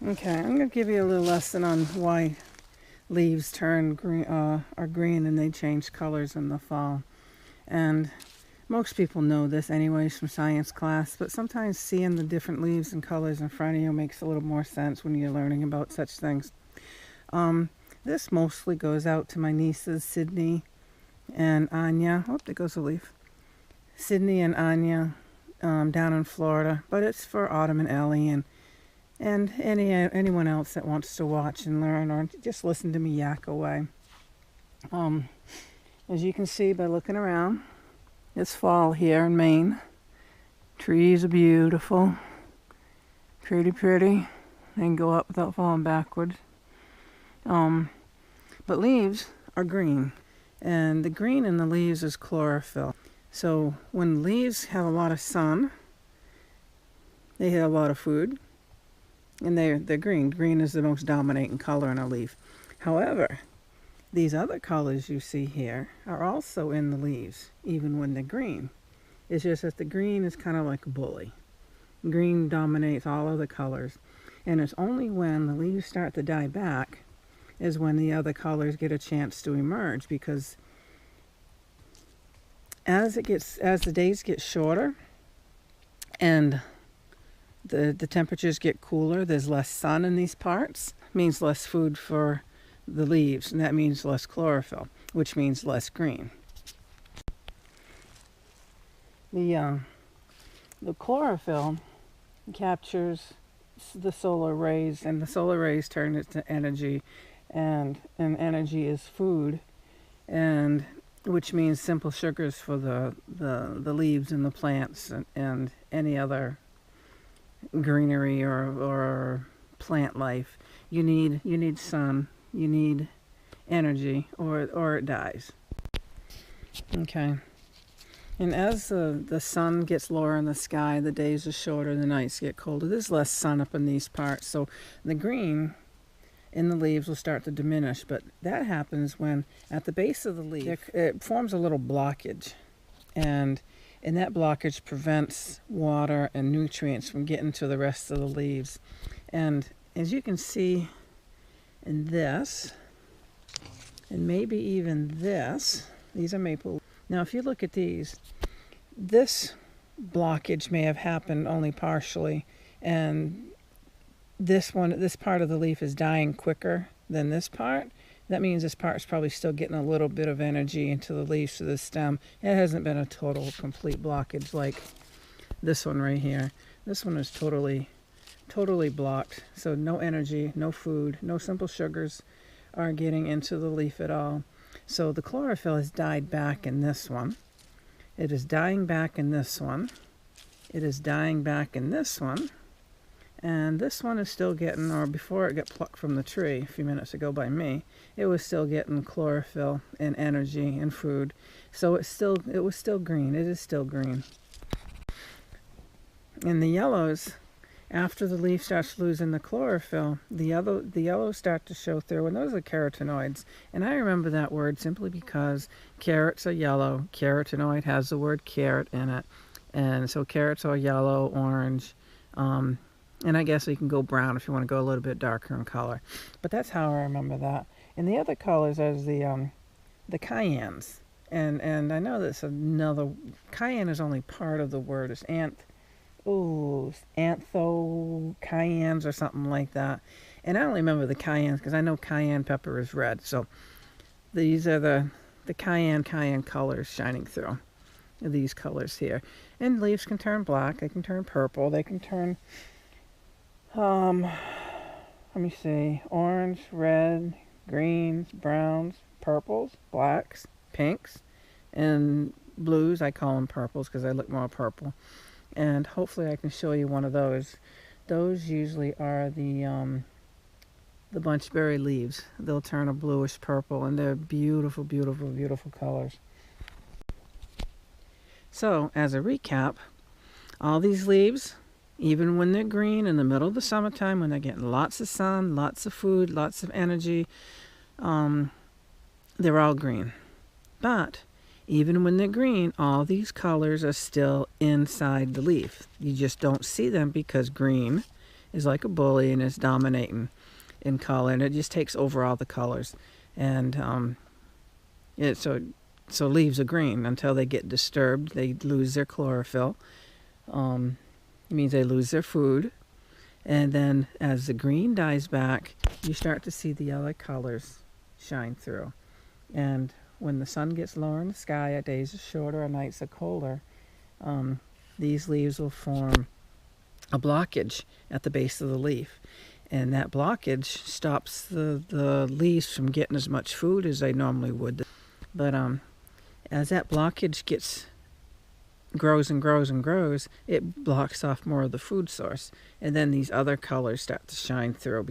Okay, I'm going to give you a little lesson on why leaves turn green, are green and they change colors in the fall. And most people know this anyways from science class, but sometimes seeing the different leaves and colors in front of you makes a little more sense when you're learning about such things. This mostly goes out to my nieces, Sydney and Anya. Oh, there goes a leaf. Sydney and Anya down in Florida, but it's for Autumn and Ellie and anyone else that wants to watch and learn or just listen to me yak away. As you can see by looking around, it's fall here in Maine. Trees are beautiful, pretty. They can go up without falling backwards. But leaves are green, and the green in the leaves is chlorophyll. So when leaves have a lot of sun, they have a lot of food, and they're green. Green is the most dominating color in a leaf. However, these other colors you see here are also in the leaves, even when they're green. It's just that the green is kind of like a bully. Green dominates all other colors, and it's only when the leaves start to die back is when the other colors get a chance to emerge, because as the days get shorter and the temperatures get cooler, there's less sun in these parts, means less food for the leaves, and that means less chlorophyll, which means less green. The chlorophyll captures the solar rays, and the solar rays turn it to energy, and energy is food, and which means simple sugars for the leaves and the plants and any other greenery or plant life. You need sun, you need energy, or it dies. Okay. And as the sun gets lower in the sky, the days are shorter, the nights get colder. There's less sun up in these parts, so the green in the leaves will start to diminish. But that happens when at the base of the leaf it forms a little blockage, and that blockage prevents water and nutrients from getting to the rest of the leaves. And as you can see in this, and maybe even this, these are maple. Now if you look at these, this blockage may have happened only partially, and this part of the leaf is dying quicker than this part. That means this part is probably still getting a little bit of energy into the leaves to the stem. It hasn't been a total complete blockage like this one right here. This one is totally blocked, so no energy, no food, no simple sugars are getting into the leaf at all. So the chlorophyll has died back in this one. It is dying back in this one. It is dying back in this one. And this one is still getting, or before it got plucked from the tree a few minutes ago by me, it was still getting chlorophyll and energy and food. So it was still green. It is still green. And the yellows, after the leaf starts losing the chlorophyll, the yellows start to show through, and those are carotenoids. And I remember that word simply because carrots are yellow. Carotenoid has the word carrot in it. And so carrots are yellow, orange, and I guess you can go brown if you want to go a little bit darker in color. But that's how I remember that. And the other colors are the cayennes. And I know that's another, cayenne is only part of the word. It's anthocyans or something like that. And I only remember the cayennes because I know cayenne pepper is red. So these are the cayenne colors shining through. These colors here. And leaves can turn black, they can turn purple, they can turn let me see, orange, red, greens, browns, purples, blacks, pinks, and blues. I call them purples because I look more purple. And hopefully I can show you one of those. Those usually are the bunchberry leaves. They'll turn a bluish purple, and they're beautiful, beautiful, beautiful colors. So, as a recap, all these leaves, even when they're green in the middle of the summertime, when they're getting lots of sun, lots of food, lots of energy, they're all green. But even when they're green, all these colors are still inside the leaf. You just don't see them because green is like a bully and is dominating in color, and it just takes over all the colors. And so leaves are green until they get disturbed. They lose their chlorophyll. It means they lose their food. And then as the green dies back, you start to see the other colors shine through. And when the sun gets lower in the sky, our days are shorter, our nights are colder, these leaves will form a blockage at the base of the leaf. And that blockage stops the leaves from getting as much food as they normally would. But as that blockage grows and grows and grows, it blocks off more of the food source. And then these other colors start to shine through.